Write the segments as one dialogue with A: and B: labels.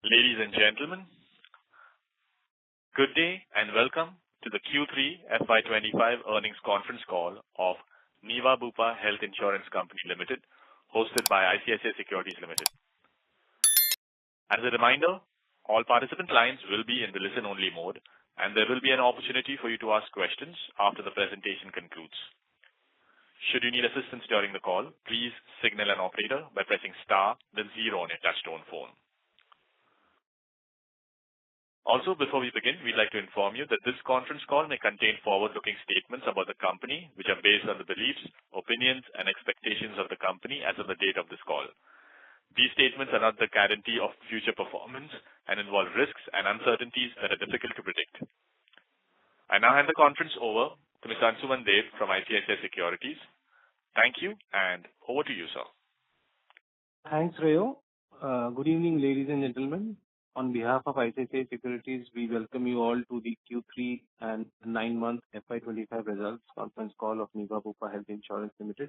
A: Ladies and gentlemen, good day and welcome to the Q3FY25 earnings conference call of Niva Bupa Health Insurance Company Limited, hosted by ICICI Securities Limited. As a reminder, all participant lines will be in the listen-only mode, and there will be an opportunity for you to ask questions after the presentation concludes. Should you need assistance during the call, please signal an operator by pressing star, then 0 on your touchtone phone. Also, before we begin, we'd like to inform you that this conference call may contain forward-looking statements about the company, which are based on the beliefs, opinions, and expectations of the company as of the date of this call. These statements are not the guarantee of future performance and involve risks and uncertainties that are difficult to predict. I now hand the conference over to Mr. Ansuman Dev from ICICI Securities. Thank you, and over to you, sir.
B: Thanks, Rayo. Good evening, ladies and gentlemen. On behalf of ICICI Securities, we welcome you all to the Q3 and 9-month FY25 results conference call of Niva Bupa Health Insurance Limited.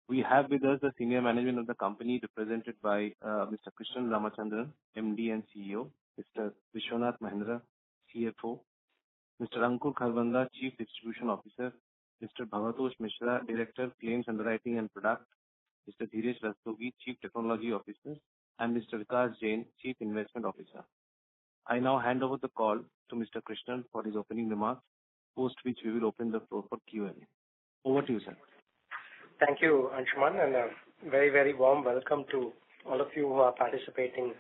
B: We have with us the senior management of the company represented by Mr. Krishnan Ramachandran, MD and CEO, Mr. Vishwanath Mahendra, CFO, Mr. Ankur Kharbanda, Chief Distribution Officer, Mr. Bhavatosh Mishra, Director, Claims Underwriting and Product, Mr. Dhiresh Rastogi, Chief Technology Officer, and Mr. Vikas Jain, Chief Investment Officer. I now hand over the call to Mr. Krishnan for his opening remarks, post which we will open the floor for Q&A. Over to you, sir.
C: Thank you, Anshuman, and a very, very warm welcome to all of you who are participating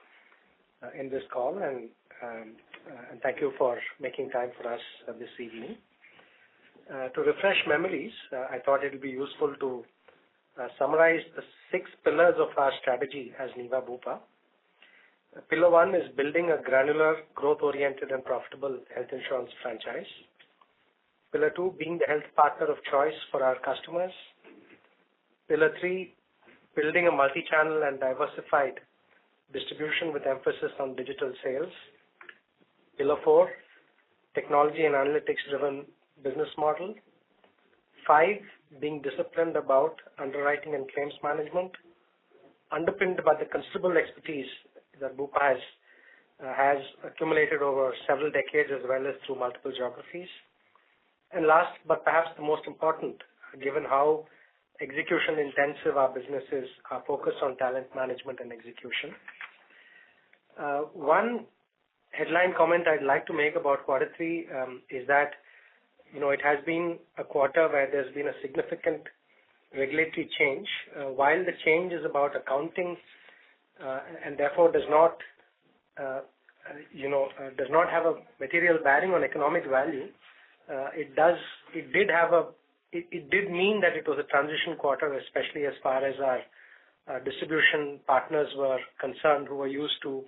C: in this call, and thank you for making time for us this evening. To refresh memories, I thought it would be useful to summarize the 6 pillars of our strategy as Niva Bupa. Pillar 1 is building a granular, growth-oriented and profitable health insurance franchise. Pillar 2, being the health partner of choice for our customers. Pillar 3, building a multi-channel and diversified distribution with emphasis on digital sales. Pillar 4, technology and analytics-driven business model. 5, being disciplined about underwriting and claims management, underpinned by the considerable expertise that Bupa has accumulated over several decades as well as through multiple geographies. And last, but perhaps the most important, given how execution intensive our business is, our focus on talent management and execution. One headline comment I'd like to make about Q3 is that it has been a quarter where there's been a significant regulatory change. While the change is about accounting and therefore does not have a material bearing on economic value, it did mean that it was a transition quarter, especially as far as our distribution partners were concerned, who were used to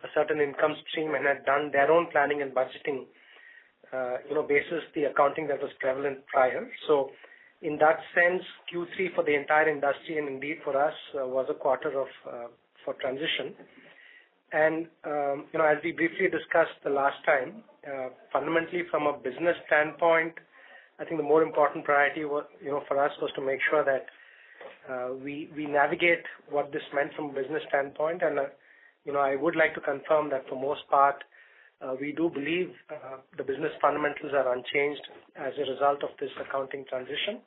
C: a certain income stream and had done their own planning and budgeting basis the accounting that was prevalent prior. So in that sense, Q3 for the entire industry and indeed for us was a quarter for transition. And, as we briefly discussed the last time, fundamentally from a business standpoint, I think the more important priority was, for us was to make sure that we navigate what this meant from a business standpoint. And, I would like to confirm that for most part, we do believe the business fundamentals are unchanged as a result of this accounting transition.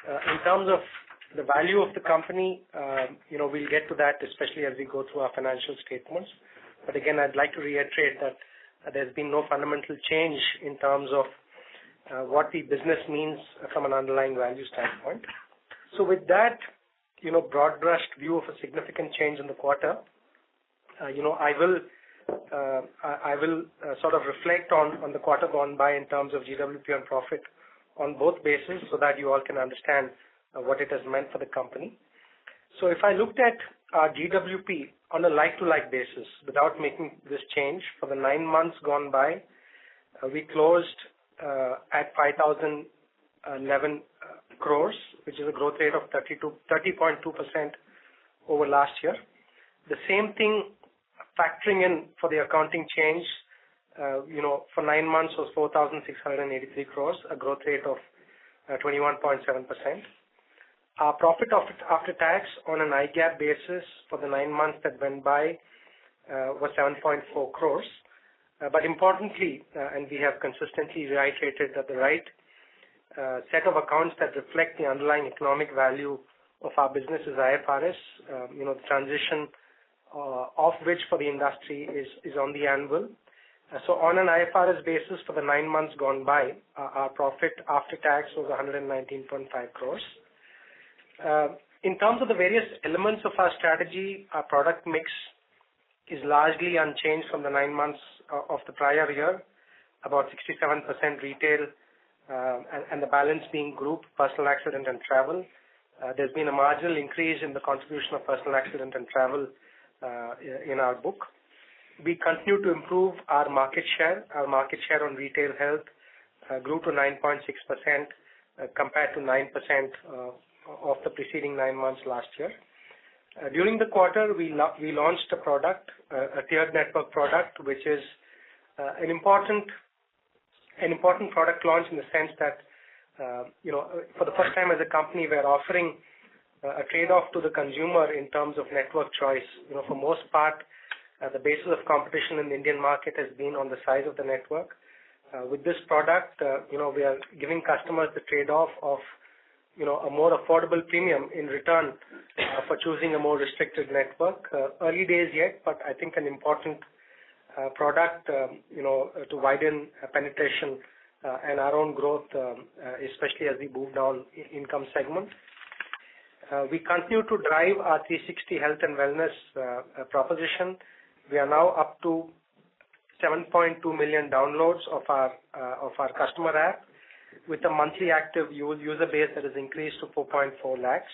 C: In terms of the value of the company, we'll get to that, especially as we go through our financial statements. But again, I'd like to reiterate that there's been no fundamental change in terms of what the business means from an underlying value standpoint. So with that, broad brushed view of a significant change in the quarter, I will sort of reflect on the quarter gone by in terms of GWP and profit on both bases so that you all can understand what it has meant for the company. So if I looked at our GWP on a like-to-like basis without making this change for the 9 months gone by, we closed at 5,011 crores, which is a growth rate of 30.2% over last year. The same thing factoring in for the accounting change, for 9 months was 4,683 crores, a growth rate of 21.7%. Our profit after tax on an IGAAP basis for the 9 months that went by was 7.4 crores. But importantly, and we have consistently reiterated that the right set of accounts that reflect the underlying economic value of our business is IFRS. The transition of which for the industry is on the anvil. So on an IFRS basis for the 9 months gone by, our profit after tax was 119.5 crores. In terms of the various elements of our strategy, our product mix is largely unchanged from the 9 months of the prior year, about 67% retail and the balance being group, personal accident and travel. There's been a marginal increase in the contribution of personal accident and travel in our book. We continue to improve our market share. Our market share on retail health grew to 9.6% compared to 9% of the preceding 9 months last year. During the quarter, we launched a product, a tiered network product, which is an important product launch in the sense that, for the first time as a company, we're offering a trade-off to the consumer in terms of network choice. For most part, the basis of competition in the Indian market has been on the size of the network. With this product, we are giving customers the trade-off of a more affordable premium in return for choosing a more restricted network. Early days yet, but I think an important product, to widen penetration and our own growth, especially as we move down income segment. We continue to drive our 360 health and wellness proposition. We are now up to 7.2 million downloads of our customer app, with a monthly active user base that has increased to 4.4 lakhs.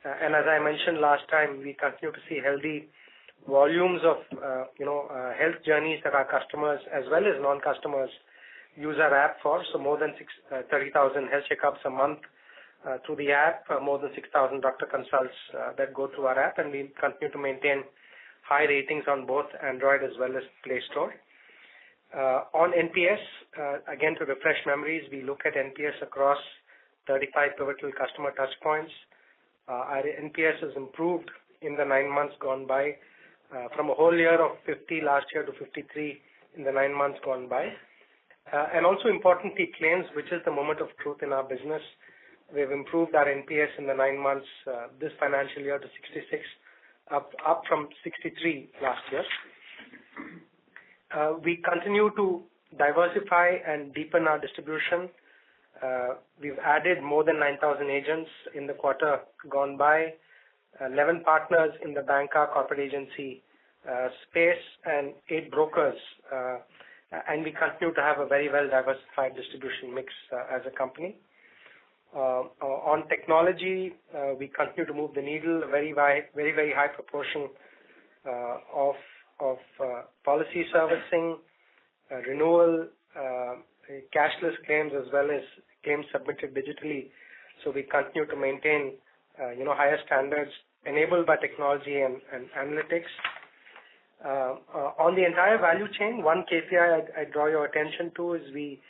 C: And as I mentioned last time, we continue to see healthy volumes of health journeys that our customers as well as non-customers use our app for. So more than 30,000 health checkups a month through the app, more than 6,000 doctor consults that go through our app, and we continue to maintain high ratings on both Android as well as Play Store. On NPS, again, to refresh memories, we look at NPS across 35 pivotal customer touchpoints. Our NPS has improved in the 9 months gone by, from a whole year of 50 last year to 53 in the 9 months gone by. And also importantly, claims, which is the moment of truth in our business. We've improved our NPS in the 9 months this financial year to 66, up from 63 last year. We continue to diversify and deepen our distribution. We've added more than 9,000 agents in the quarter gone by, 11 partners in the banker corporate agency space, and 8 brokers. And we continue to have a very well diversified distribution mix as a company. On technology, we continue to move the needle. Very high proportion of policy servicing, renewal, cashless claims, as well as claims submitted digitally. So we continue to maintain higher standards enabled by technology and analytics. On the entire value chain, one KPI I draw your attention to is we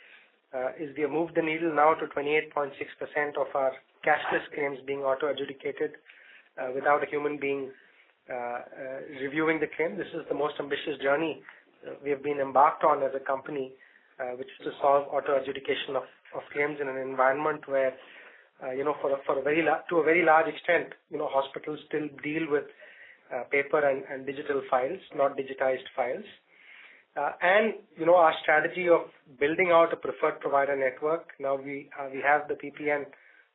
C: have moved the needle now to 28.6% of our cashless claims being auto-adjudicated without a human being reviewing the claim. This is the most ambitious journey we have been embarked on as a company, which is to solve auto-adjudication of claims in an environment where, to a very large extent, hospitals still deal with paper and digital files, not digitized files. And our strategy of building out a preferred provider network. Now we have the PPN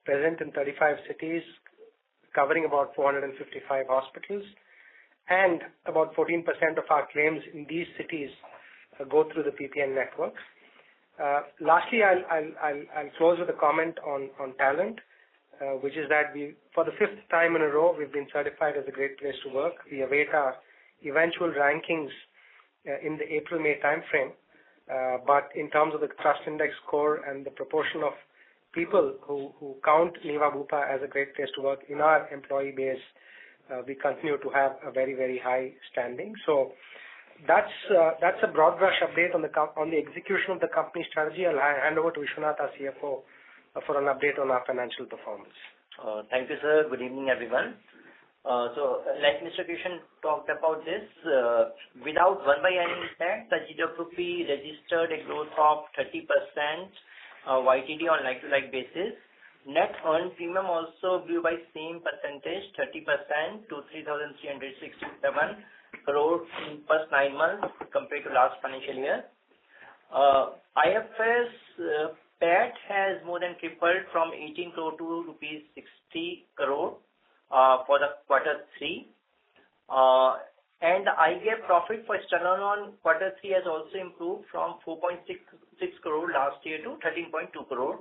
C: present in 35 cities, covering about 455 hospitals, and about 14% of our claims in these cities go through the PPN network. Lastly, I'll close with a comment on talent, which is that for the 5th time in a row, we've been certified as a great place to work. We await our eventual rankings in the April-May timeframe. But in terms of the Trust Index score and the proportion of people who count Niva Bupa as a great place to work in our employee base, we continue to have a very high standing. So that's a broad brush update on the execution of the company strategy. I'll hand over to Vishwanath, our CFO, for an update on our financial performance.
D: Thank you, sir. Good evening, everyone. Like Mr. Kishan talked about this, without 1/n impact, the GWP registered a growth of 30% YTD on like-to-like basis. Net earned premium also grew by same percentage, 30% to 3,367 crore in first 9 months compared to last financial year. IFRS PAT has more than tripled from 18 crore to rupees 60 crore for the Q3. And the IGAP profit for standalone Q3 has also improved from 4.66 crore last year to 13.2 crore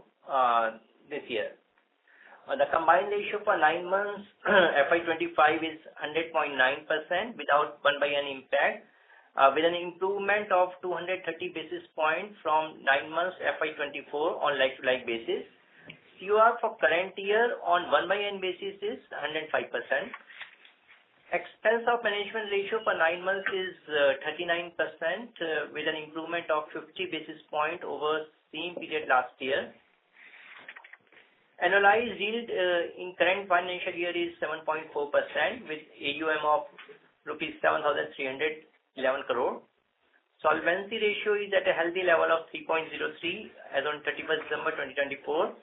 D: this year. The combined ratio for 9 months FY25 is 100.9% without 1/n impact, with an improvement of 230 basis points from 9 months FY24 on like-to-like basis. CUR for current year on 1/n basis is 105%. Expense of management ratio for 9 months is 39% with an improvement of 50 basis point over same period last year. Annualized yield in current financial year is 7.4% with AUM of rupees 7,311 crore. Solvency ratio is at a healthy level of 3.03 as on 31st December 2024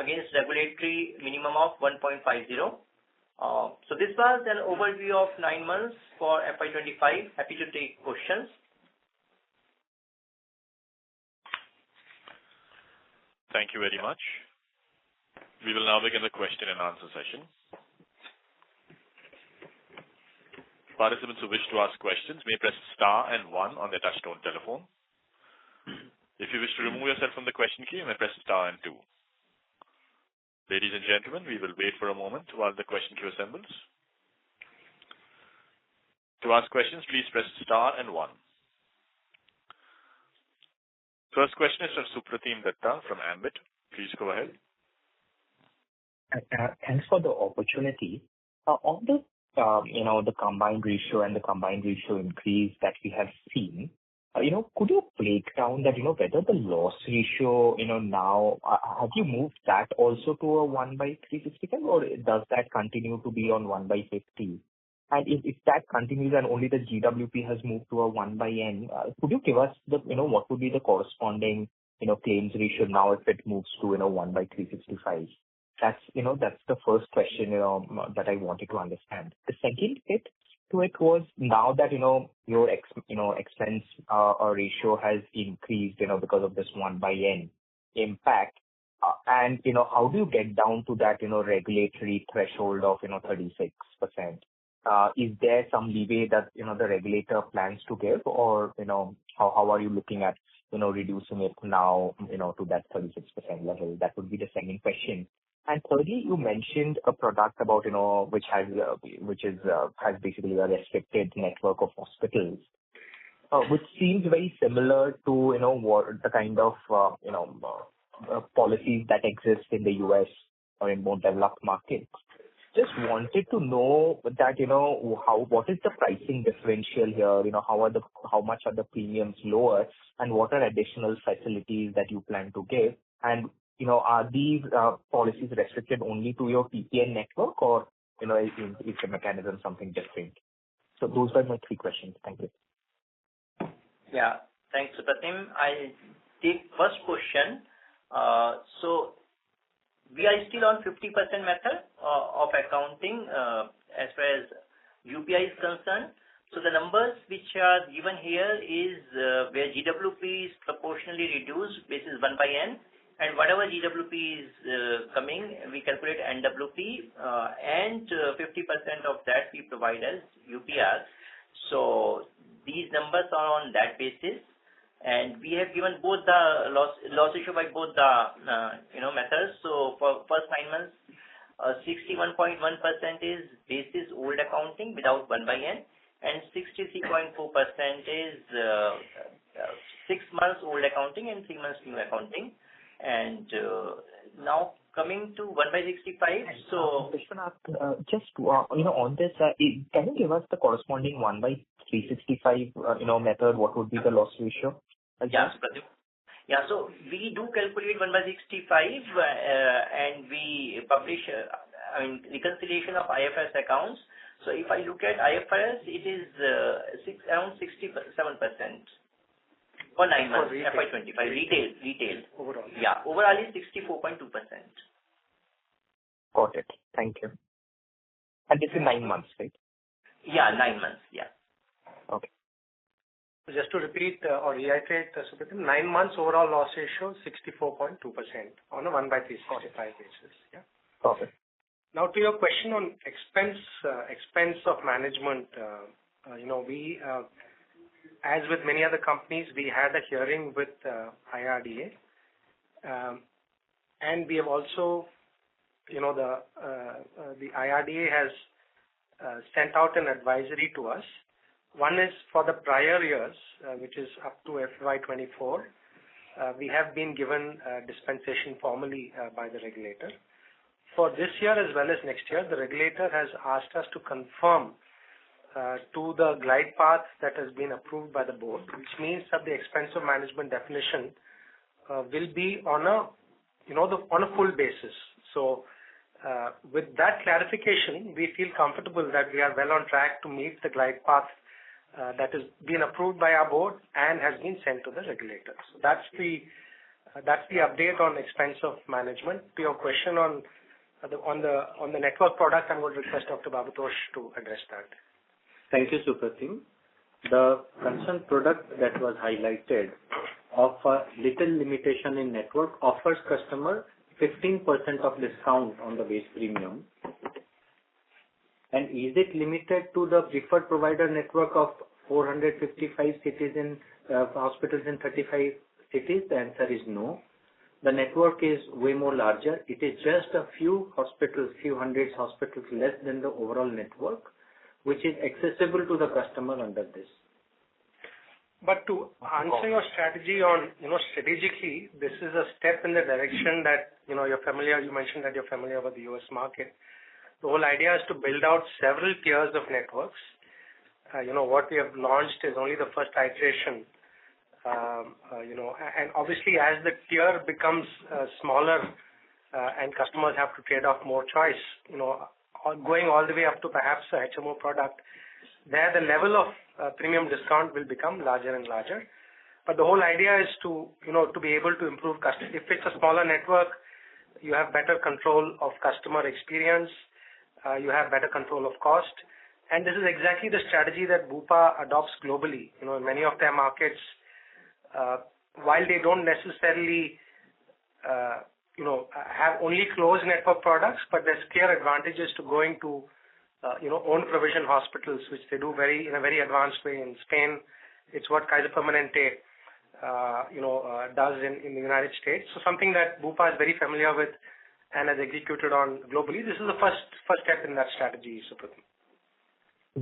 D: against regulatory minimum of 1.50. So this was an overview of 9 months for FY25. Happy to take questions.
A: Thank you very much. We will now begin the question and answer session. Participants who wish to ask questions may press star and 1 on their touchtone telephone. If you wish to remove yourself from the question queue, you may press star and 2. Ladies and gentlemen, we will wait for a moment while the question queue assembles. To ask questions, please press star and 1. First question is from Supratim Datta from Ambit. Please go ahead.
E: Thanks for the opportunity. On the the combined ratio and the combined ratio increase that we have seen, could you break down that, whether the loss ratio, now, have you moved that also to a 1/365 or does that continue to be on 1/50? And if that continues and only the GWP has moved to a 1/n, could you give us the, what would be the corresponding, claims ratio now if it moves to, 1/365? That's the first question, that I wanted to understand. The second bit to it was now that, your expense ratio has increased, because of this 1/n impact. And, how do you get down to that, regulatory threshold of, 36%? Is there some leeway that, the regulator plans to give or, how are you looking at, reducing it now, to that 36% level? That would be the second question. And thirdly, you mentioned a product about, which has basically a restricted network of hospitals, which seems very similar to, what the kind of, policies that exist in the US or in more developed markets. Just wanted to know that, what is the pricing differential here? How much are the premiums lower and what are additional facilities that you plan to give? And, are these policies restricted only to your PPN network or, is the mechanism something different? So those were my 3 questions. Thank you.
D: Yeah, thanks, Supratim. I'll take first question. So we are still on 50% method of accounting as far as UPI is concerned. So the numbers which are given here is where GWP is proportionally reduced basis 1/n. And whatever GWP is coming, we calculate NWP and 50% of that we provide as UPR. So these numbers are on that basis. And we have given both the loss ratio by both the, methods. So for first 9 months, 61.1% is basis old accounting without 1/n and 63.4% is 6 months old accounting and 3 months new accounting. And now coming to 1/65. So,
E: just on this, can you give us the corresponding 1/365 method? What would be the loss ratio?
D: Yes, Pradeep. Yeah, so we do calculate 1/65 and we publish reconciliation of IFRS accounts. So if I look at IFRS, it is around 67% for 9 months, FY25, retail.
C: Overall.
D: Yeah, overall is 64.2%.
E: Got it. Thank you. And this is 9 months, right?
D: Yeah, 9 months. Yeah.
E: Okay.
C: Just to repeat or reiterate, Supratim, 9 months overall loss ratio 64.2% on a 1/365 basis. Yeah.
E: Perfect.
C: Now to your question on expense of management, we, as with many other companies, we had a hearing with IRDA, and we have also, the IRDA has sent out an advisory to us. One is for the prior years, which is up to FY24. We have been given dispensation formally by the regulator. For this year as well as next year, the regulator has asked us to confirm to the glide path that has been approved by the board, which means that the expense of management definition will be on a full basis. So with that clarification, we feel comfortable that we are well on track to meet the glide path that has been approved by our board and has been sent to the regulator. So that's the update on expense of management. To your question on the network product, I'm going to request Dr. Babatosh to address that.
B: Thank you, Supratim. The concerned product that was highlighted of a little limitation in network offers customer 15% of discount on the base premium. And is it limited to the preferred provider network of 455 cities in hospitals in 35 cities? The answer is no. The network is way more larger. It is just a few hospitals, few hundreds hospitals less than the overall network, which is accessible to the customer under this.
C: But to answer your strategy on, strategically, this is a step in the direction that, you're familiar, you mentioned that you're familiar with the US market. The whole idea is to build out several tiers of networks. What we have launched is only the first iteration. And obviously as the tier becomes smaller and customers have to trade off more choice, going all the way up to perhaps a HMO product, there the level of premium discount will become larger and larger. But the whole idea is to be able to improve customer. If it's a smaller network, you have better control of customer experience, you have better control of cost. And this is exactly the strategy that Bupa adopts globally. In many of their markets, while they don't necessarily, have only closed network products, but there's clear advantages to going to, own provision hospitals, which they do in a very advanced way. In Spain, it's what Kaiser Permanente, does in the United States. So something that Bupa is very familiar with and has executed on globally. This is the first step in that strategy, Supratim.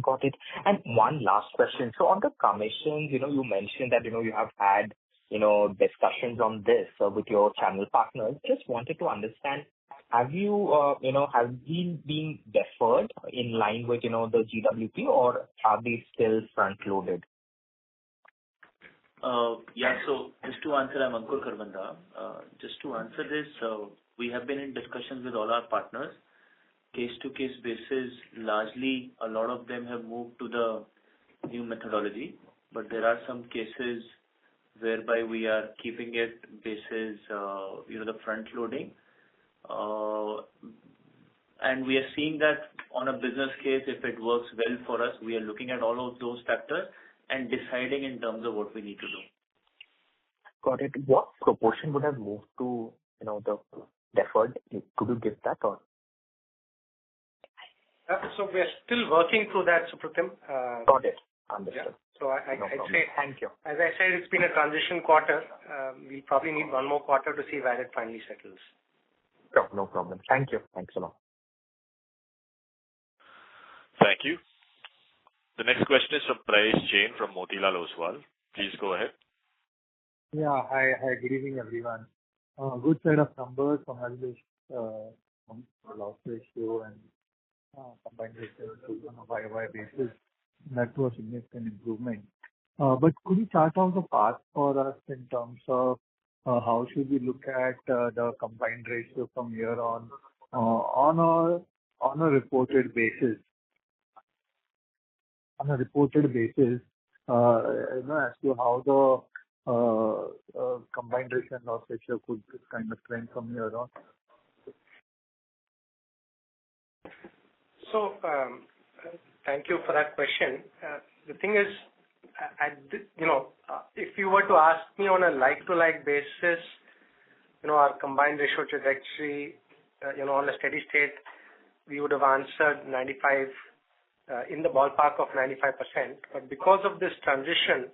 E: Got it. And one last question. So on the commissions, you mentioned that, you have had, discussions on this with your channel partners. Just wanted to understand, have you, have these been deferred in line with, the GWP, or are they still front-loaded?
F: Yeah, so just to answer, I'm Ankur Kharbanda. Just to answer this, we have been in discussions with all our partners. Case-to-case basis, largely a lot of them have moved to the new methodology, but there are some cases whereby we are keeping it basis, the front loading. And we are seeing that on a business case, if it works well for us, we are looking at all of those factors and deciding in terms of what we need to do.
E: Got it. What proportion would have moved to, the deferred? Could you give that or?
C: So we are still working through that, Supratim.
E: Got it. Understood.
C: Yeah. So I'd say,
E: thank you.
C: As I said, it's been a transition quarter. We probably need one more quarter to see where it finally settles.
E: Sure, no problem. Thank you. Thanks a lot.
A: Thank you. The next question is from Prayesh Jain from Motilal Oswal. Please go ahead.
G: Yeah. Hi. Good evening, everyone. Good set of numbers from loss ratio and combined ratio on a YOY basis. That was significant improvement. But could you chart out the path for us in terms of how should we look at the combined ratio from here on a reported basis? on a reported basis, as to how the combined ratio and loss ratio could kind of trend from here on?
C: So, thank you for that question. The thing is, if you were to ask me on a like-to-like basis, our combined ratio trajectory, on a steady state, we would have answered 95, in the ballpark of 95%. But because of this transition,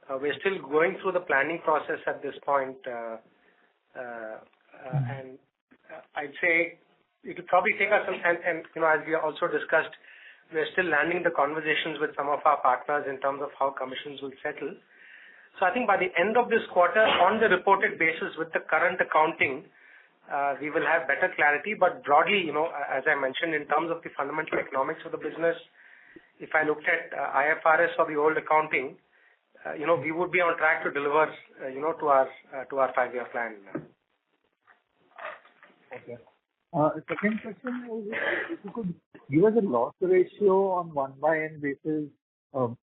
C: we're still going through the planning process at this point. And I'd say it will probably take us some time. And, as we also discussed, we're still landing the conversations with some of our partners in terms of how commissions will settle. So I think by the end of this quarter, on the reported basis with the current accounting, we will have better clarity. But broadly, as I mentioned, in terms of the fundamental economics of the business, if I looked at IFRS or the old accounting, we would be on track to deliver, to our 5-year plan.
G: Okay. Second question is, if you could give us a loss ratio on 1/n basis,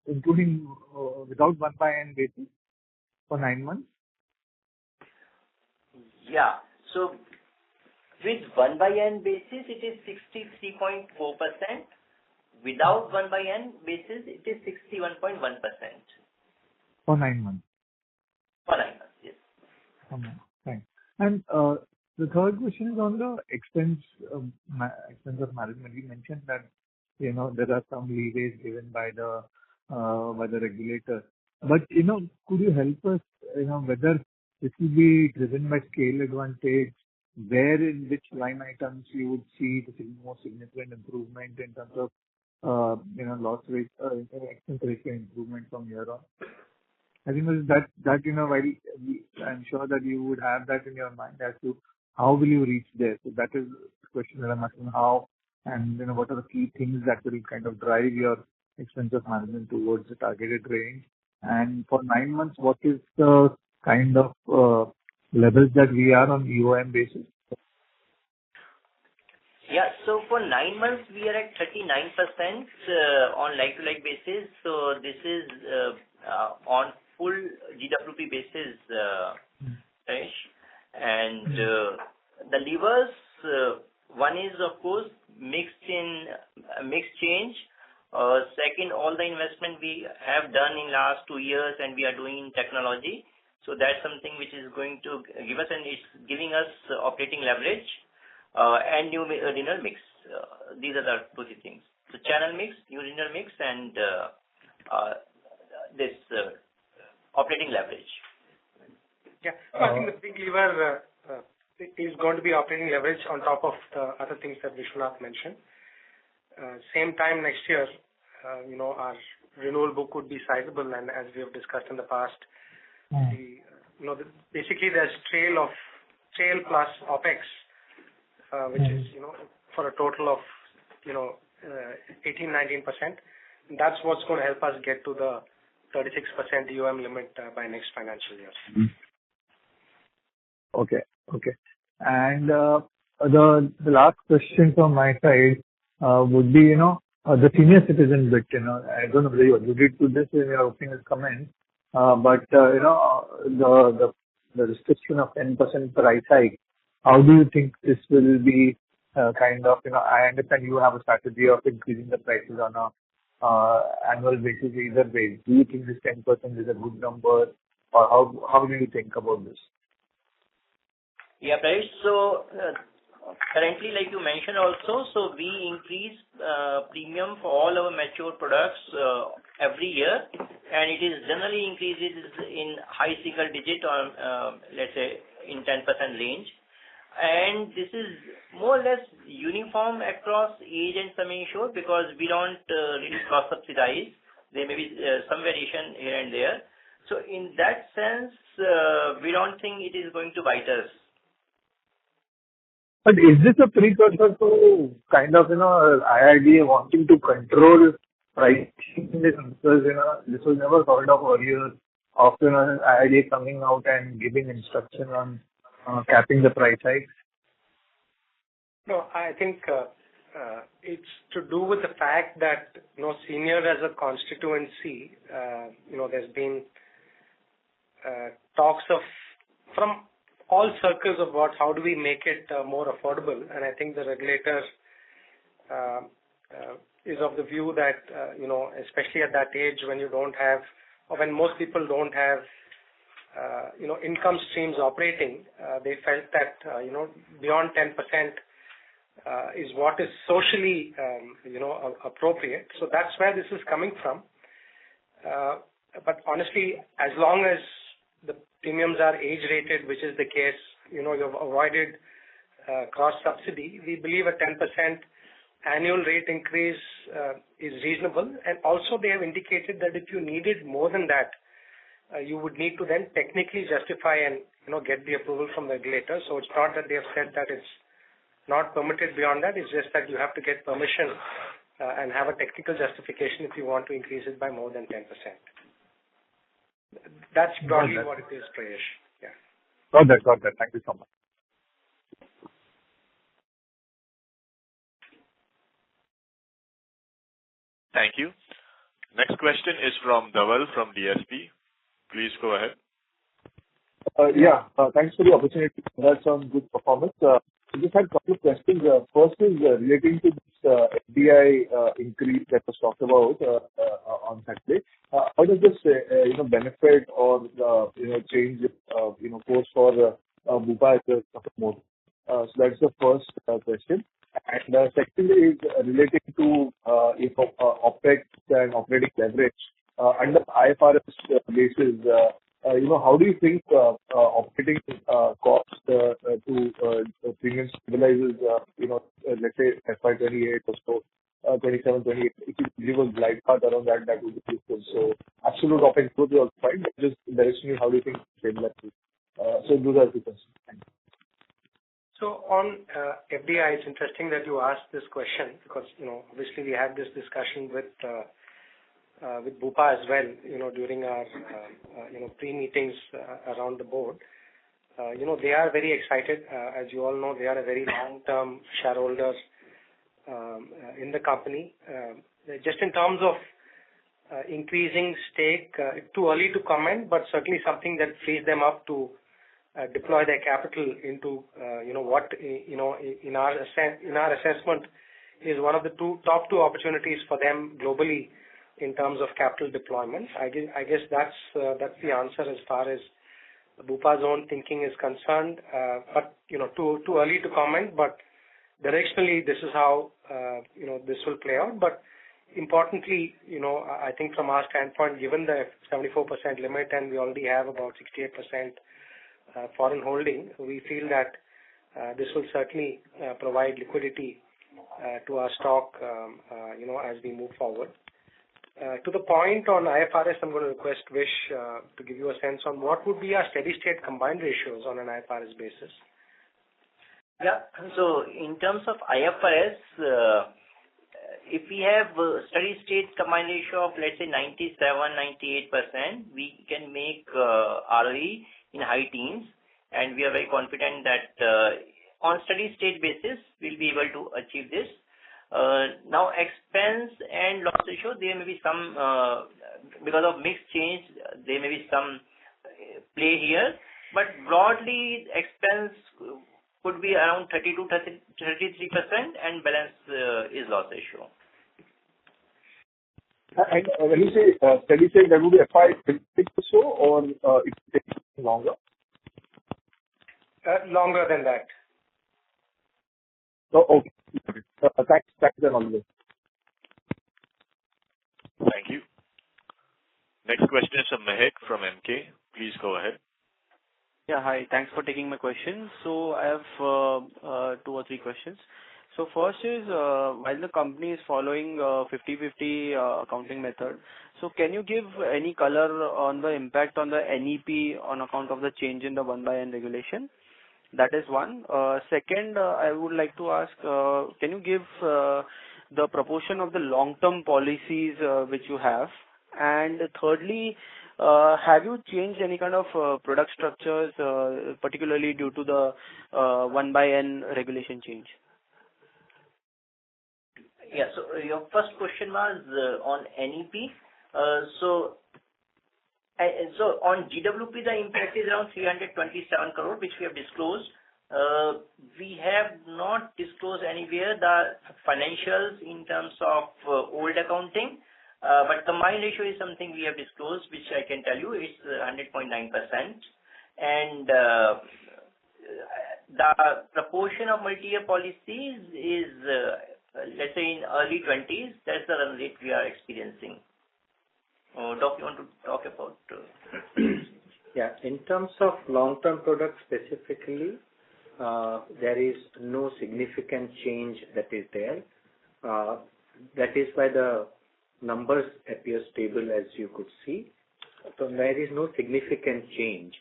G: including without 1/n basis for 9 months?
D: Yeah. So with 1/n basis, it is 63.4%. Without 1/n basis, it is 61.1%.
G: For 9 months?
D: For 9 months, yes.
G: Thanks. And the third question is on the expense of management. You mentioned that, there are some leeways given by the regulator. But, could you help us, whether this will be driven by scale advantage, where in which line items you would see the most significant improvement in terms of, loss rate, expense ratio improvement from here on? I think that while I'm sure that you would have that in your mind as to how will you reach there. So that is the question that I'm asking, how and, what are the key things that will kind of drive your expense of management towards the targeted range. And for 9 months, what is the kind of levels that we are on EOM basis?
D: Yeah. So for 9 months, we are at 39% on like-to-like basis. So this is on full GWP basis, Ramesh. And the levers, one is, of course, mix change. Second, all the investment we have done in last 2 years and we are doing in technology. So that's something which is going to give us, and it's giving us operating leverage, and new renewal mix. These are the 2 things. So channel mix, new renewal mix, and this operating leverage.
C: Yeah. So I think the big lever is going to be operating leverage on top of the other things that Vishwanath mentioned. Same time next year, our renewal book would be sizable, and as we have discussed in the past, basically there's trail plus OPEX, which is, for a total of, 18-19%. That's what's going to help us get to the 36% EOM limit by next financial year.
G: Okay. And the last question from my side would be, the senior citizen bit. I don't know whether you alluded to this in your opening comments, but the restriction of 10% price hike. How do you think this will be kind of? I understand you have a strategy of increasing the prices on a annual basis either way. Do you think this 10% is a good number, or how do you think about this?
D: Yeah, Prayesh. So currently, like you mentioned also, so we increase premium for all our mature products every year, and it is generally increases in high single digit or let's say in 10% range. And this is more or less uniform across age and sum insured because we don't really cross subsidize. There may be some variation here and there. So in that sense, we don't think it is going to bite us.
G: But is this a precursor to kind of, IRDA wanting to control pricing this? Because, this was never heard of earlier, of, IRDA coming out and giving instruction on capping the price hikes.
C: No, I think It's to do with the fact that, senior as a constituency, there's been talks from all circles about how do we make it more affordable. And I think the regulator is of the view that, especially at that age when you don't have, or when most people don't have, income streams operating, they felt that, beyond 10% is what is socially, appropriate. So that's where this is coming from. But honestly, as long as the premiums are age rated, which is the case, you've avoided cross subsidy, we believe a 10% annual rate increase is reasonable. And also they have indicated that if you needed more than that, you would need to then technically justify and get the approval from the regulator. So it's not that they have said that it's not permitted beyond that. It's just that you have to get permission and have a technical justification if you want to increase it by more than 10%. That's broadly what it is, Prayesh. Yeah.
G: Got that. Thank you so much.
A: Thank you. Next question is from Dhaval from DSP. Please go ahead.
G: Thanks for the opportunity. Congrats on good performance. I just had a couple of questions. First is relating to this FDI increase that was talked about on Saturday. How does this benefit or change course for Bupa as a support? So that's the first question. And secondly is relating to OPEX and operating leverage under IFRS basis. How do you think operating cost to premium stabilizes, let's say FY28 or so, 27, 28? If you give a glide path around that would be useful. So absolute OPEX growth is also fine, but just directionally, how do you think it stabilizes? So those are the two questions. Thank you.
C: So on FDI, it's interesting that you asked this question because, obviously we had this discussion with Bupa as well, during our, pre-meetings around the board. They are very excited. As you all know, they are a very long-term shareholder in the company. Just in terms of increasing stake, too early to comment, but certainly something that frees them up to deploy their capital into, what, in our assessment is one of the top two opportunities for them globally in terms of capital deployment. I guess that's the answer as far as Bupa's own thinking is concerned. But too early to comment. But directionally, this is how this will play out. But importantly, I think from our standpoint, given the 74% limit and we already have about 68% foreign holding, we feel that this will certainly provide liquidity to our stock, as we move forward. To the point on IFRS, I'm going to request Vish to give you a sense on what would be our steady-state combined ratios on an IFRS basis.
D: Yeah. So in terms of IFRS, if we have a steady-state combined ratio of, let's say, 97, 98%, we can make ROE in high teens, and we are very confident that on steady-state basis, we'll be able to achieve this. Now, expense and loss ratio, there may be some, because of mix change, there may be some play here, but broadly, expense could be around 32-33%, and balance is loss ratio.
G: And when you say steady state, that would be FY26 or so, or it takes longer?
C: Longer than that.
G: Oh, okay. Thanks and all the way.
A: Thank you. Next question is from Mehak from MK. Please go ahead.
H: Yeah, hi. Thanks for taking my question. So I have 2 or 3 questions. So first is, while the company is following 50-50 accounting method, so can you give any color on the impact on the NEP on account of the change in the 1/n regulation? That is one. Second, I would like to ask, can you give the proportion of the long-term policies which you have? And thirdly, have you changed any kind of product structures, particularly due to the 1/n regulation change?
D: Yeah. So your first question was on NEP. So on GWP, the impact is around 327 crore, which we have disclosed. We have not disclosed anywhere the financials in terms of old accounting, but combined ratio is something we have disclosed, which I can tell you is 100.9%. And the proportion of multi-year policies is, let's say, in early 20s. That's the run rate we are experiencing. Doc, you want to talk about?
C: Yeah. In terms of long-term products specifically, there is no significant change that is there. That is why the numbers appear stable, as you could see. So there is no significant change.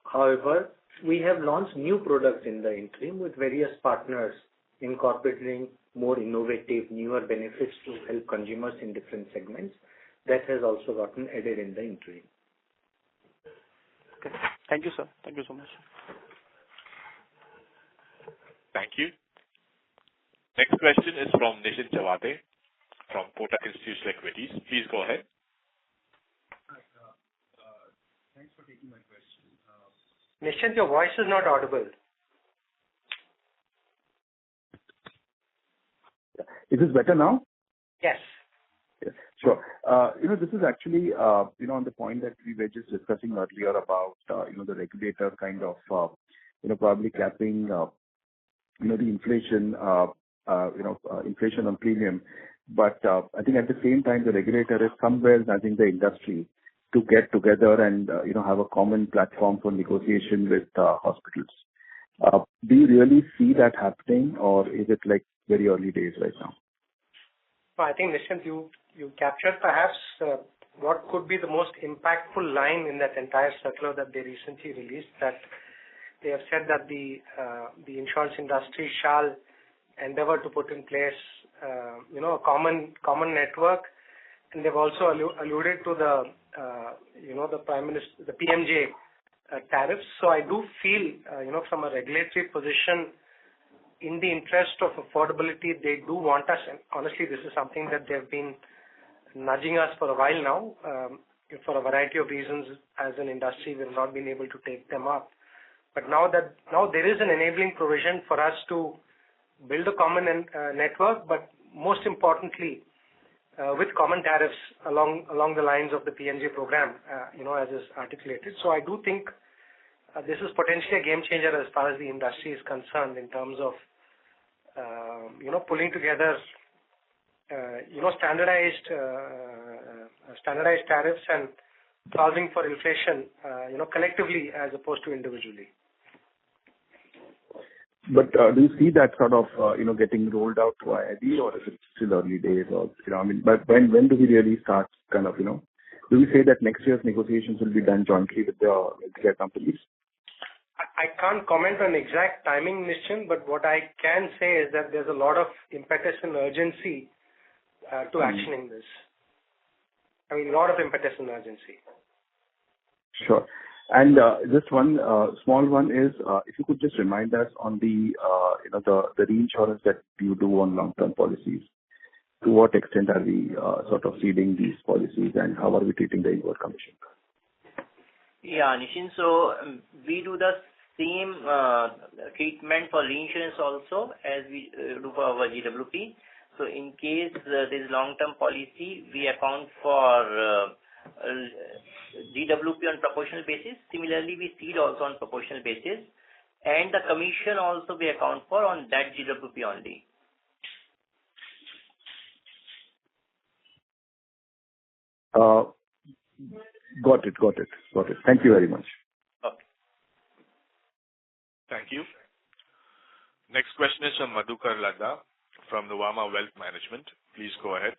C: However, we have launched new products in the interim with various partners incorporating more innovative, newer benefits to help consumers in different segments. That has also gotten added in the interim.
H: Okay. Thank you, sir. Thank you so much.
A: Thank you. Next question is from Nischint Chawathe from Kotak Institutional Equities. Please go ahead.
I: Thanks for taking my question.
C: Nischint, your voice is not audible.
I: Is this better now?
C: Yes.
I: Yes, sure. This is actually, on the point that we were just discussing earlier about, the regulator kind of, probably capping, the inflation, inflation on premium. But I think at the same time, the regulator is somewhere nudging the industry to get together and, have a common platform for negotiation with hospitals. Do you really see that happening, or is it like very early days right now?
C: I think, Nischint, you captured perhaps what could be the most impactful line in that entire circular that they recently released, that they have said that the insurance industry shall endeavor to put in place, a common network. And they've also alluded to the Prime Minister, the PMJ tariffs. So I do feel, from a regulatory position, in the interest of affordability, they do want us, and honestly, this is something that they've been nudging us for a while now. For a variety of reasons, as an industry, we've not been able to take them up. But now there is an enabling provision for us to build a common network, but most importantly, with common tariffs along the lines of the PMJ program, as is articulated. So I do think this is potentially a game changer as far as the industry is concerned in terms of, pulling together, standardized tariffs and solving for inflation, collectively as opposed to individually.
I: But do you see that sort of, getting rolled out to IIB, or is it still early days? Or, but when do we really start kind of, do we say that next year's negotiations will be done jointly with the healthcare companies?
C: I can't comment on exact timing, Nischint, but what I can say is that there's a lot of impetus and urgency to actioning this. A lot of impetus and urgency.
I: Sure. And just one small one is, if you could just remind us on the reinsurance that you do on long-term policies. To what extent are we sort of ceding these policies, and how are we treating the inward commission?
D: Yeah, Nischint. So we do the same treatment for reinsurance also as we do for our GWP. So in case there is long-term policy, we account for GWP on proportional basis. Similarly, we cede also on proportional basis, and the commission also we account for on that GWP only.
I: Got it. Thank you very much.
D: Okay.
A: Thank you. Next question is from Madhukar Ladha from Nuvama Wealth Management. Please go ahead.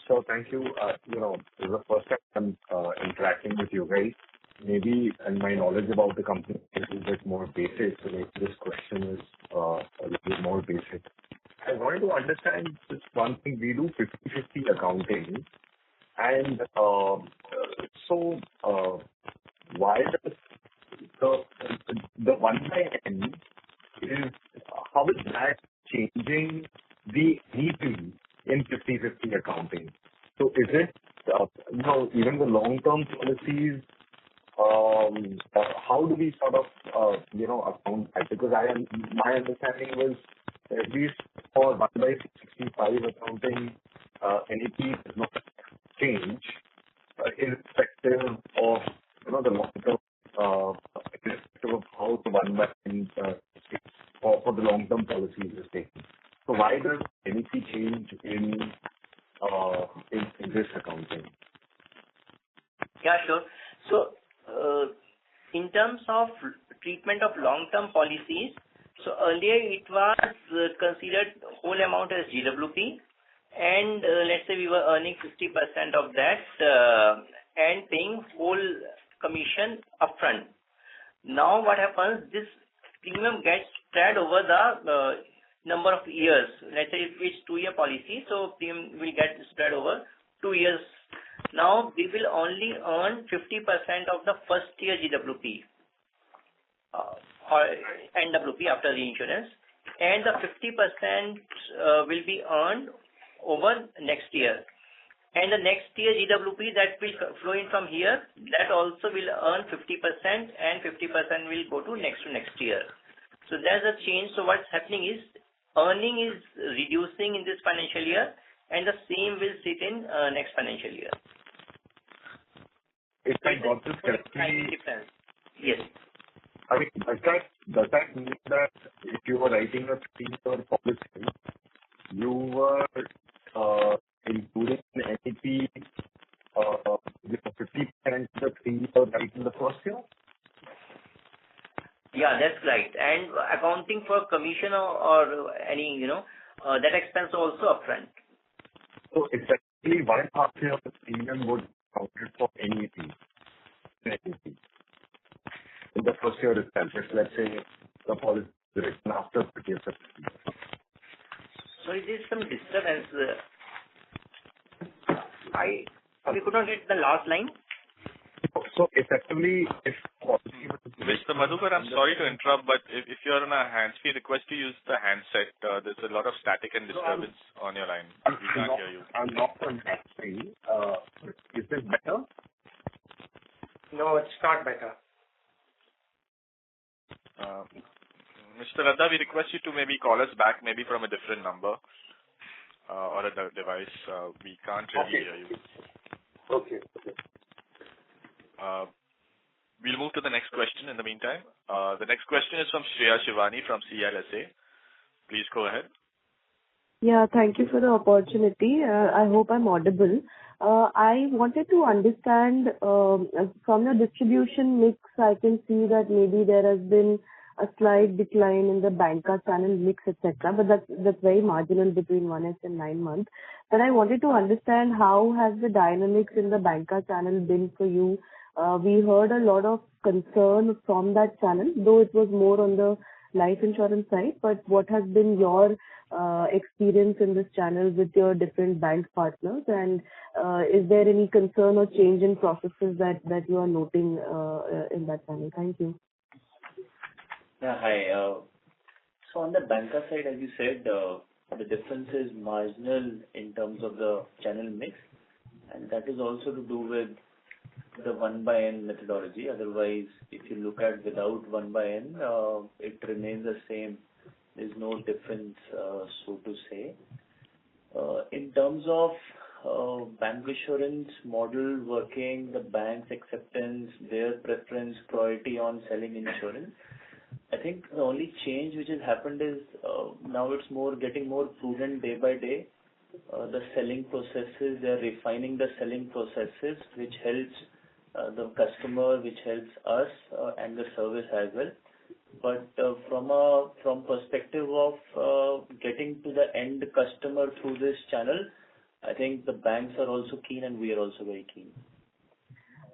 J: So thank you. This is the first time I'm interacting with you guys. Maybe, and my knowledge about the company is a bit more basic, so maybe this question is a little more basic. I wanted to understand just one thing. We do 50/50 accounting, and why does the 1/n is, how is that changing the NEP in 50/50 accounting. So is it, even the long-term policies, how do we sort of, account that? Because my understanding was at least for 1/65 accounting, NEP does not change irrespective of, the long-term, irrespective of how the 1/n for the long-term policies is taken. So why does NEP change in this accounting?
D: Yeah, sure. So, in terms of treatment of long-term policies, so earlier it was considered whole amount as GWP, and let's say we were earning 50% of that and paying whole commission upfront. Now what happens, this premium gets spread over the number of years. Let's say if it's 2-year policy, so premium will get spread over 2 years. Now we will only earn 50% of the first year GWP or NWP after the insurance, and the 50% will be earned over next year. And the next year GWP that will flow in from here, that also will earn 50%, and 50% will go to next year. So there's a change. So what's happening is earning is reducing in this financial year, and the same will sit in next financial year.
J: If I got this correctly,
D: yes.
J: I mean, does that mean that if you were writing a 3-year policy, you were including NEP 50% the 3-year right in the first year?
D: Yeah, that's right. And accounting for commission or any, that expense also upfront.
J: So essentially, 1.5 year of the premium would be counted for NEP in the first year itself. If let's say the policy is written after 30th September.
D: So there is some disturbance. We could not get the last line.
J: So effectively, if policy was...
A: Mr. Madhukar, I'm sorry to interrupt, but if you're on a hands-free, request to use the handset. There's a lot of static and disturbance on your line. We can't hear you.
J: I'm not on hands-free. Is this better?
C: No, it's not better.
A: Mr. Radha, we request you to maybe call us back, maybe from a different number or a device. We can't really hear you.
J: Okay.
A: We'll move to the next question in the meantime. The next question is from Shreya Shivani from CLSA. Please go ahead.
K: Yeah, thank you for the opportunity. I hope I'm audible. I wanted to understand from your distribution mix, I can see that maybe there has been a slight decline in the banca channel mix, etc. But that's very marginal between 1S and 9 months. But I wanted to understand how has the dynamics in the banca channel been for you. We heard a lot of concern from that channel, though it was more on the life insurance side. But what has been your experience in this channel with your different bank partners, and is there any concern or change in processes that you are noting in that channel? Thank you.
F: Yeah, hi. So on the banca side, as you said, the difference is marginal in terms of the channel mix, and that is also to do with the 1/n methodology. Otherwise, if you look at without 1/n, it remains the same. There's no difference, so to say. In terms of bancassurance model working, the bank's acceptance, their preference, priority on selling insurance, I think the only change which has happened is now it's getting more prudent day by day. The selling processes, they're refining the selling processes, which helps the customer, which helps us and the service as well. But from perspective of getting to the end customer through this channel, I think the banks are also keen and we are also very keen.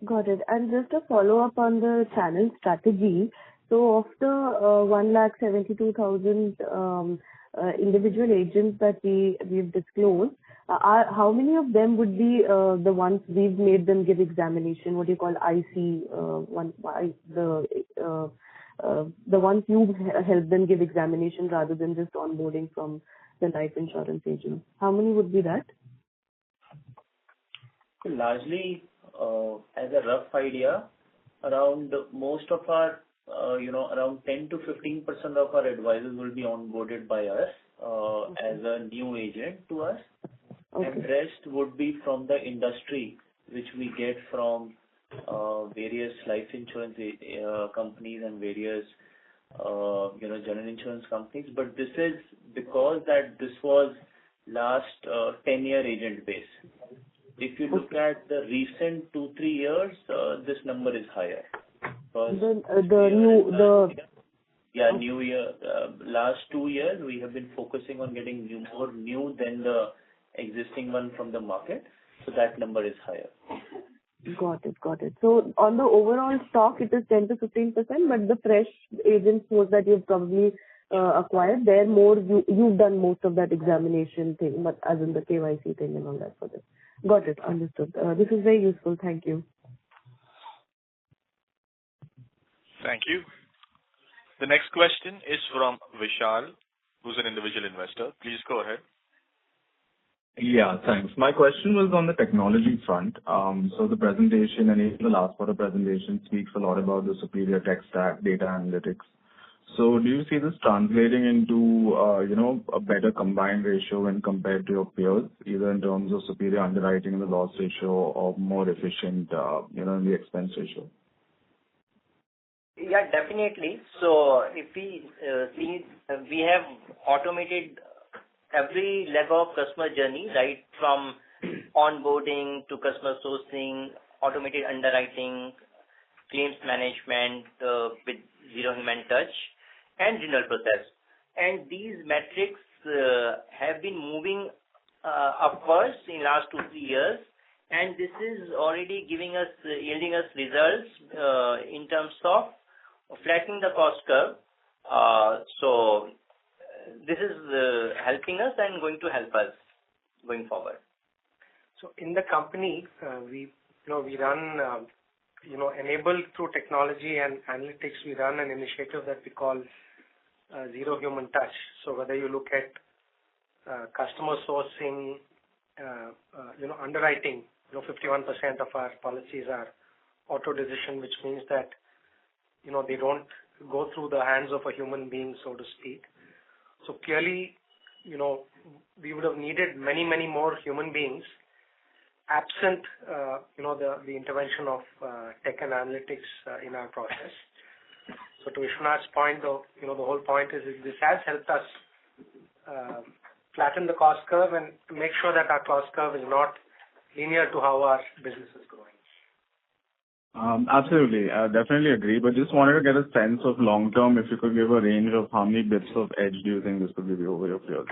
K: Got it. And just a follow-up on the channel strategy. So of the 172,000 individual agents that we've disclosed, how many of them would be the ones we've made them give examination, what you call IC, the ones you help them give examination rather than just onboarding from the life insurance agent? How many would be that?
F: Largely, as a rough idea, around most of our, around 10 to 15% of our advisors will be onboarded by us as a new agent to us. Okay. And rest would be from the industry, which we get from various life insurance companies and various, general insurance companies. But this is because that this was last 10-year agent base. If you look at the recent 2-3 years, this number is higher. New year. Last 2 years, we have been focusing on getting more new than the existing one from the market. So that number is higher.
K: Got it. So on the overall stock, it is 10 to 15%, but the fresh agents that you've probably acquired, they're more, you've done most of that examination thing, but as in the KYC thing and all that for this. Got it. Understood. This is very useful. Thank you.
A: Thank you. The next question is from Vishal, who's an individual investor. Please go ahead.
L: Yeah, thanks. My question was on the technology front. So the presentation and even the last part of the presentation speaks a lot about the superior tech stack, data analytics. So do you see this translating into, a better combined ratio when compared to your peers, either in terms of superior underwriting in the loss ratio or more efficient, in the expense ratio?
D: Yeah, definitely. So if we see, we have automated every level of customer journey, right from onboarding to customer sourcing, automated underwriting, claims management with zero human touch, and renewal process. And these metrics have been moving upwards in last 2-3 years, and this is already yielding us results in terms of flattening the cost curve. So this is helping us and going to help us going forward.
C: So in the company, we run, enabled through technology and analytics, we run an initiative that we call zero human touch. So whether you look at customer sourcing, underwriting, 51% of our policies are auto decision, which means that, they don't go through the hands of a human being, so to speak. So clearly, we would have needed many, many more human beings absent, the intervention of tech and analytics in our process. So to Vishwanath's point, though, the whole point is this has helped us flatten the cost curve and to make sure that our cost curve is not linear to how our business is growing.
L: Absolutely. I definitely agree, but just wanted to get a sense of long term, if you could give a range of how many bits of edge do you think this could give you over your peers?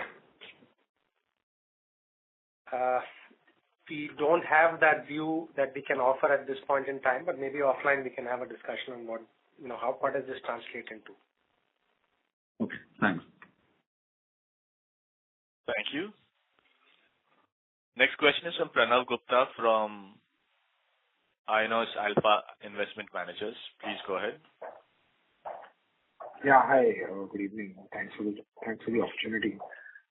C: We don't have that view that we can offer at this point in time, but maybe offline we can have a discussion on what does this translate into.
L: Okay, thanks.
A: Thank you. Next question is from Pranav Gupta from Ionos Alpha Investment Managers. Please go ahead.
M: Yeah, hi. Good evening. Thanks for the opportunity.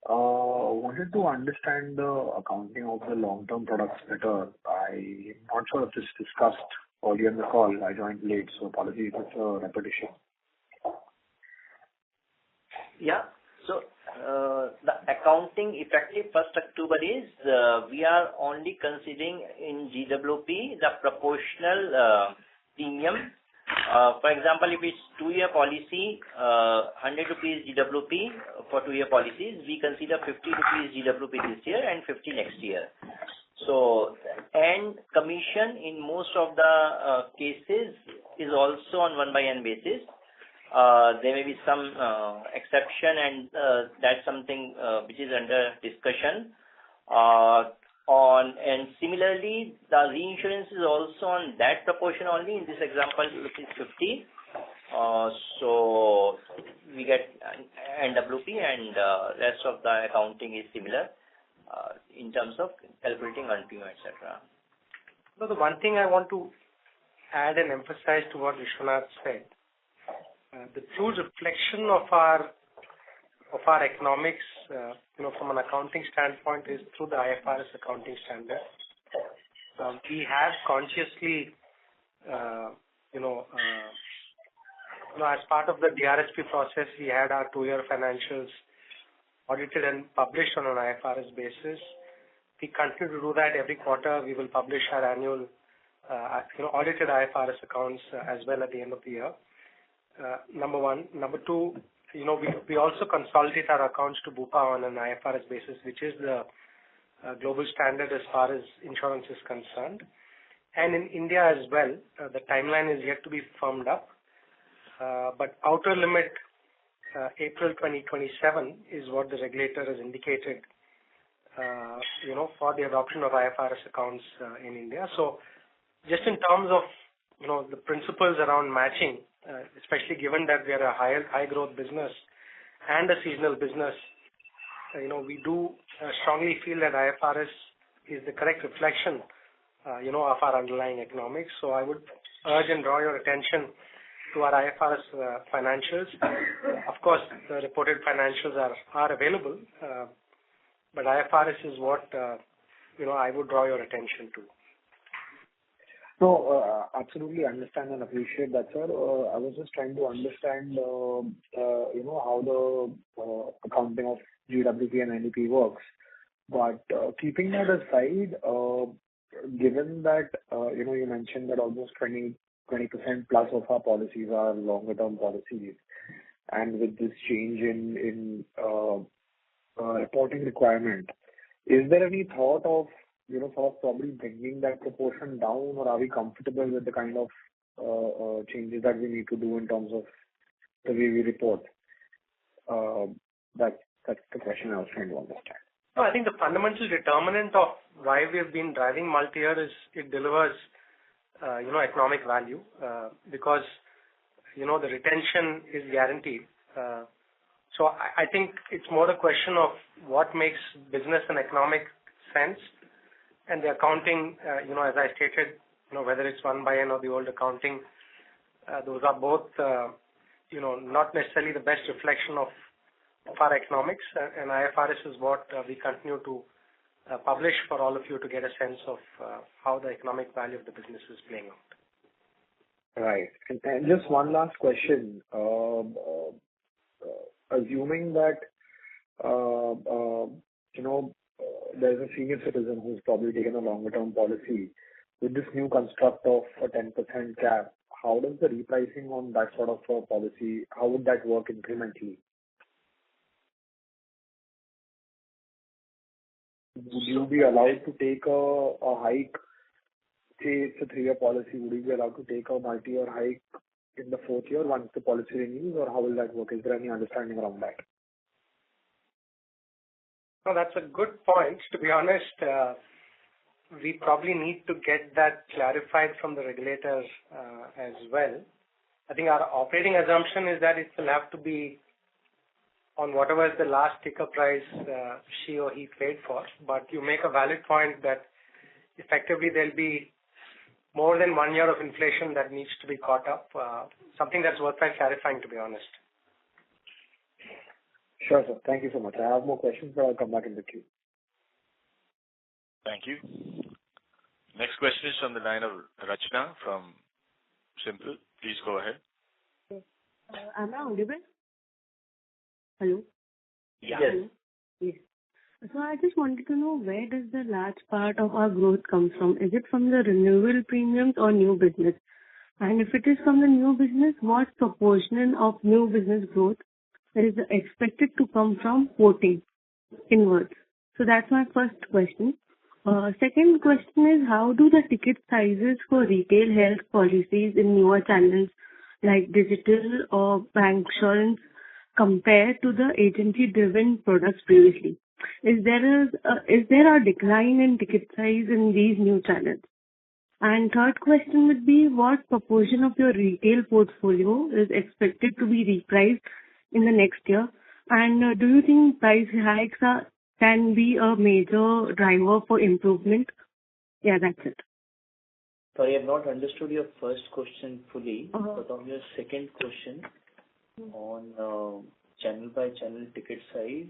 M: Wanted to understand the accounting of the long-term products better. I'm not sure if this discussed earlier in the call. I joined late, so apologies if it's a repetition.
D: Yeah. So the accounting effective 1st October is we are only considering in GWP the proportional premium. For example, if it's 2-year policy, 100 rupees GWP for 2-year policies, we consider 50 rupees GWP this year and 50 next year. So, and commission in most of the cases is also on 1/n basis. There may be some exception, and that's something which is under discussion. And similarly, the reinsurance is also on that proportion only. In this example, which is 50. So we get NWP, and rest of the accounting is similar in terms of calculating earned premium, etc.
C: So the one thing I want to add and emphasize to what Vishwanath said, the true reflection of our economics, from an accounting standpoint, is through the IFRS accounting standard. We have consciously, as part of the DRHP process, we had our 2-year financials audited and published on an IFRS basis. We continue to do that every quarter. We will publish our annual, audited IFRS accounts as well at the end of the year. Number one. Number two, we also consolidate our accounts to Bupa on an IFRS basis, which is the global standard as far as insurance is concerned. And in India as well, the timeline is yet to be firmed up. But outer limit, April 2027 is what the regulator has indicated, for the adoption of IFRS accounts in India. So just in terms of, the principles around matching, especially given that we are a high growth business and a seasonal business, we do strongly feel that IFRS is the correct reflection, of our underlying economics. So I would urge and draw your attention to our IFRS financials. Of course, the reported financials are available, but IFRS is what, I would draw your attention to.
M: No, absolutely understand and appreciate that, sir. I was just trying to understand, how the accounting of GWP and NEP works. But keeping that aside, given that, you mentioned that almost 20% plus of our policies are longer term policies, and with this change in reporting requirement, is there any thought of, sort of probably bringing that proportion down, or are we comfortable with the kind of changes that we need to do in terms of the way we report? That's the question I was trying to understand.
C: No, I think the fundamental determinant of why we have been driving multi-year is it delivers, economic value, because, the retention is guaranteed. So I think it's more a question of what makes business and economic sense, and the accounting, as I stated, whether it's 1/N or the old accounting, those are both, not necessarily the best reflection of our economics, and IFRS is what we continue to publish for all of you to get a sense of how the economic value of the business is playing out.
M: Right. And just one last question. Assuming that, there's a senior citizen who's probably taken a longer term policy, with this new construct of a 10% cap, how does the repricing on that sort of policy, how would that work incrementally? Would you be allowed to take a hike? Say it's a 3-year policy, would you be allowed to take a multi-year hike in the 4th year once the policy renews, or how will that work? Is there any understanding around that?
C: No, that's a good point. To be honest, we probably need to get that clarified from the regulators as well. I think our operating assumption is that it will have to be on whatever is the last sticker price she or he paid for. But you make a valid point that effectively there'll be more than 1 year of inflation that needs to be caught up. Something that's worthwhile clarifying, to be honest.
M: Sure, sir. Thank you so much. I have more questions, but I'll come back in the queue.
A: Thank you. Next question is from the line of Rachna from Simple. Please go ahead.
K: Am I audible? Hello?
D: Yes.
K: Hello? Yes. So I just wanted to know, where does the large part of our growth come from? Is it from the renewal premiums or new business? And if it is from the new business, what proportion of new business growth is expected to come from quoting inwards? So that's my first question. Second question is, how do the ticket sizes for retail health policies in newer channels like digital or bank insurance compare to the agency-driven products previously? Is there a decline in ticket size in these new channels? And third question would be, what proportion of your retail portfolio is expected to be repriced in the next year? And do you think price hikes can be a major driver for improvement? Yeah, that's it.
F: Sorry, I have not understood your first question fully. But on your second question, On channel by channel ticket size,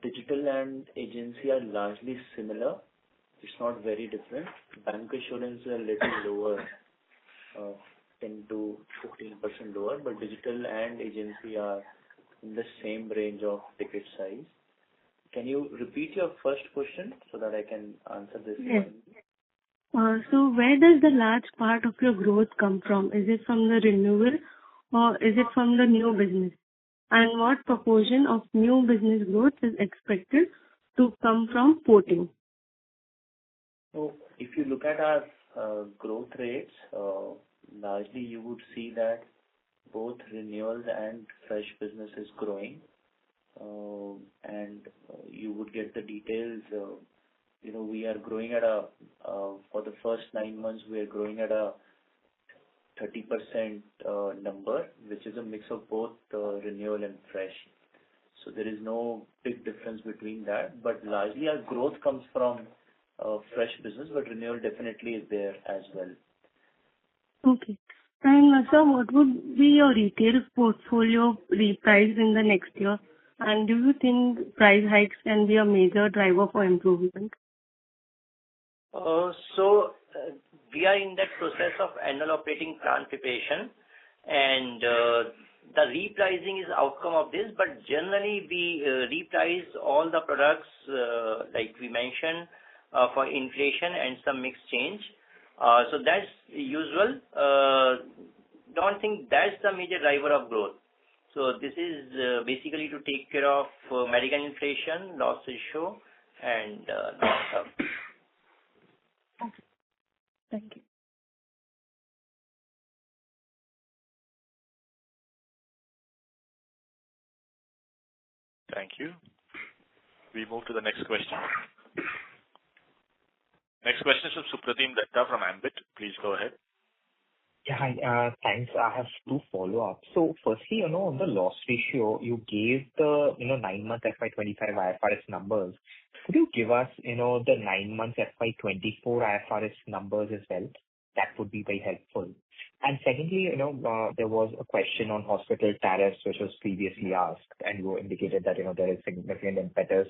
F: digital and agency are largely similar. It's not very different. Bank assurance is a little lower, 10 to 15% lower, but digital and agency are in the same range of ticket size. Can you repeat your first question so that I can answer this
K: Yes.
F: one?
K: So where does the large part of your growth come from? Is it from the renewal or is it from the new business? And what proportion of new business growth is expected to come from porting?
F: So if you look at our growth rates, largely you would see that both renewals and fresh business is growing. And you would get the details. We are growing at for the first 9 months, we are growing at a 30% number, which is a mix of both renewal and fresh. So there is no big difference between that, but largely our growth comes from fresh business, but renewal definitely is there as well.
K: Okay. And sir, what would be your retail portfolio repriced in the next year? And do you think price hikes can be a major driver for improvement?
D: We are in that process of annual operating plan preparation, and the repricing is outcome of this, but generally we reprice all the products like we mentioned for inflation and some mix change. So that's usual. Don't think that's the major driver of growth. So this is basically to take care of medical inflation, loss ratio, and loss of.
K: Okay. Thank you.
A: Thank you. We move to the next question. Next question is from Supratim Datta from Ambit. Please go ahead.
E: Yeah, hi. Thanks. I have 2 follow-ups. So firstly, on the loss ratio, you gave the, 9-month FY25 IFRS numbers. Could you give us, the 9 months FY24 IFRS numbers as well? That would be very helpful. And secondly, there was a question on hospital tariffs, which was previously asked, and you indicated that, there is significant impetus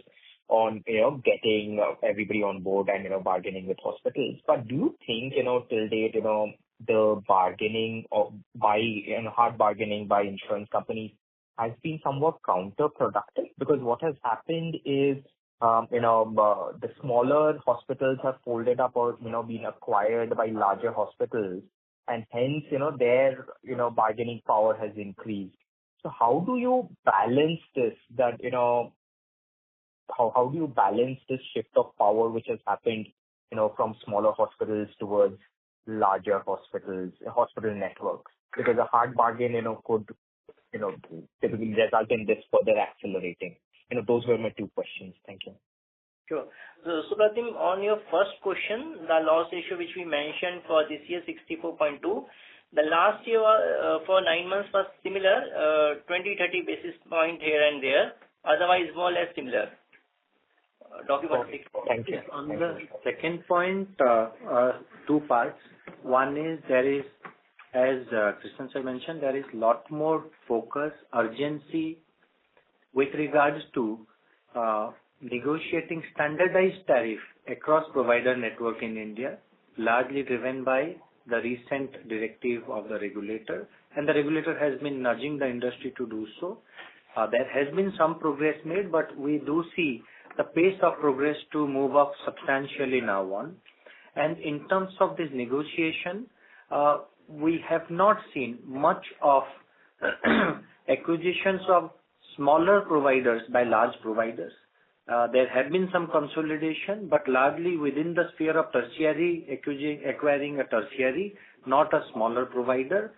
E: on, getting everybody on board and, bargaining with hospitals. But do you think, till date, the bargaining hard bargaining by insurance companies has been somewhat counterproductive? Because what has happened is, the smaller hospitals have folded up or, been acquired by larger hospitals, and hence, their, bargaining power has increased. So how do you balance this, that, how do you balance this shift of power which has happened, from smaller hospitals towards larger hospitals, hospital networks? Because a hard bargain, could, typically result in this further accelerating. Those were my 2 questions. Thank you.
D: Sure. So, Supratim, on your first question, the loss ratio which we mentioned for this year, 64.2, the last year for 9 months was similar, 20-30 basis point here and there, otherwise more or less similar.
E: Thank you.
N: On the second point, 2 parts. One is there is, as Krishnan sir mentioned, there is lot more focus, urgency with regards to negotiating standardized tariff across provider network in India, largely driven by the recent directive of the regulator, and the regulator has been nudging the industry to do so. There has been some progress made, but we do see the pace of progress to move up substantially now on. And in terms of this negotiation, we have not seen much of acquisitions of smaller providers by large providers. There have been some consolidation, but largely within the sphere of tertiary, acquiring a tertiary, not a smaller provider.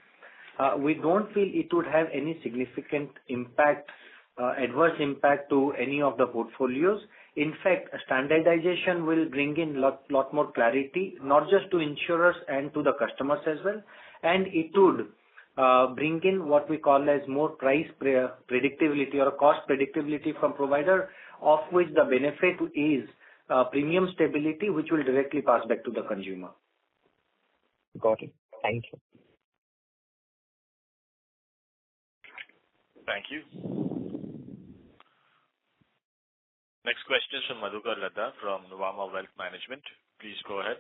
N: We don't feel it would have any significant impact, adverse impact to any of the portfolios. In fact, standardization will bring in lot more clarity, not just to insurers and to the customers as well. And it would bring in what we call as more price predictability or cost predictability from provider, of which the benefit is premium stability, which will directly pass back to the consumer.
E: Got it. Thank you.
A: Thank you. Next question is from Madhukar Ladha from Nuvama Wealth Management. Please go ahead.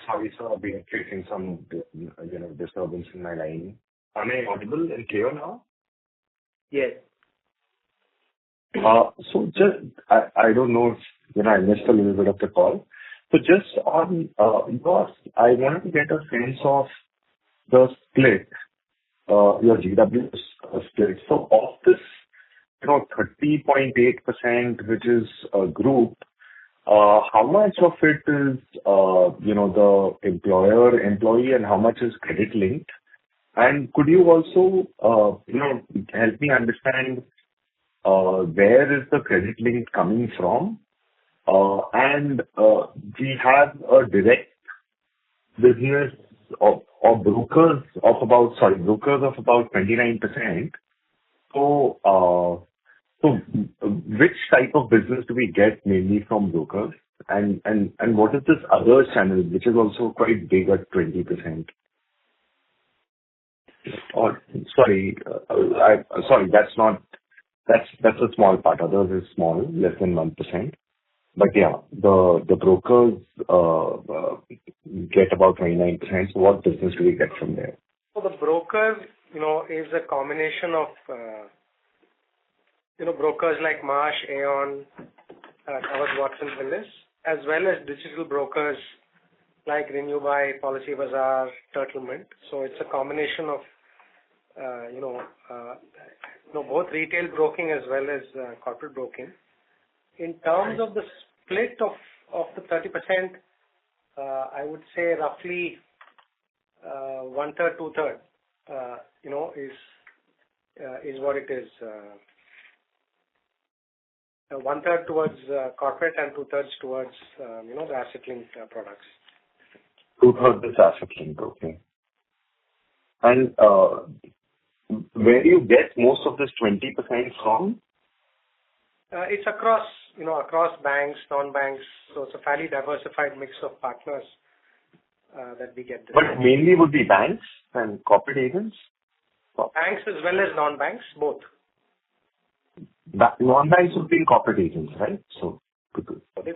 J: Sorry, sir, I've been facing some, disturbance in my line. Am I audible and clear now?
D: Yes.
J: So just, I don't know if, I missed a little bit of the call. So just on, yours, I wanted to get a sense of the split, your GW split. So of this, 30.8%, which is group, how much of it is, the employer-employee, and how much is credit linked? And could you also, help me understand where is the credit link coming from? And we have a direct business of brokers of about 29%. So which type of business do we get mainly from brokers? And what is this other channel, which is also quite big at 20%? Or sorry, that's a small part. Others is small, less than 1%. But yeah, the brokers get about 29%. So what business do we get from there?
C: So the broker, is a combination of, brokers like Marsh, Aon, Towers Watson Willis, as well as digital brokers like RenewBuy, PolicyBazaar, Turtlemint. So it's a combination of, both retail broking as well as corporate broking. In terms of the split of the 30%, I would say roughly 1/3, 2/3, is what it is. 1/3 towards corporate and 2/3 towards, the asset-linked products.
J: 2/3 is asset-linked, okay. And where do you get most of this 20% from?
C: It's across banks, non-banks, so it's a fairly diversified mix of partners that we get this.
J: But mainly would be banks and corporate agents?
C: Banks as well as non-banks, both.
J: Non-banks would be corporate agents, right? So
C: they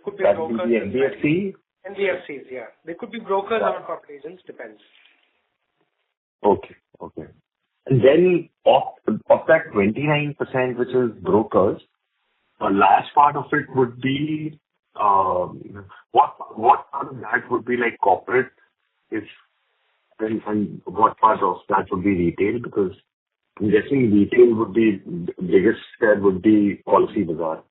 C: could be
J: that
C: brokers.
J: would be NBFC?
C: NBFCs, yeah. They could be brokers or corporate agents, depends.
J: Okay. And then of that 29%, which is brokers, a large part of it would be, what part of that would be like corporate, and what part of that would be retail? Because I'm guessing retail would be, biggest share would be PolicyBazaar.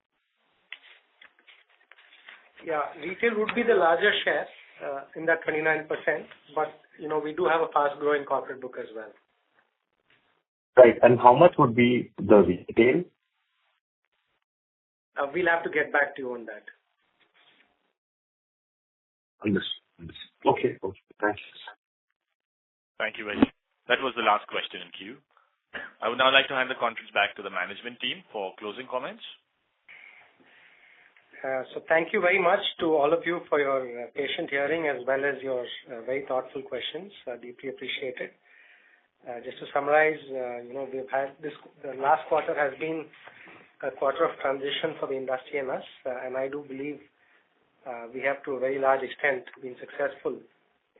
C: Yeah, retail would be the larger share in that 29%, but we do have a fast-growing corporate book as well.
J: Right, and how much would be the retail?
C: We'll have to get back to you on that.
J: Understood. Okay, thanks.
A: Thank you very much. That was the last question in queue. I would now like to hand the conference back to the management team for closing comments.
C: So thank you very much to all of you for your patient hearing as well as your very thoughtful questions. Deeply appreciated. Just to summarize, we've had the last quarter has been a quarter of transition for the industry and us, and I do believe we have to a very large extent been successful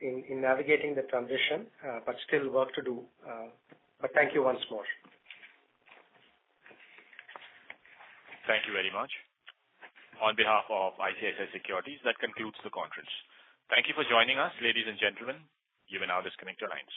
C: in navigating the transition, but still work to do. But thank you once more.
A: Thank you very much. On behalf of ICICI Securities, that concludes the conference. Thank you for joining us, ladies and gentlemen. You may now disconnect your lines.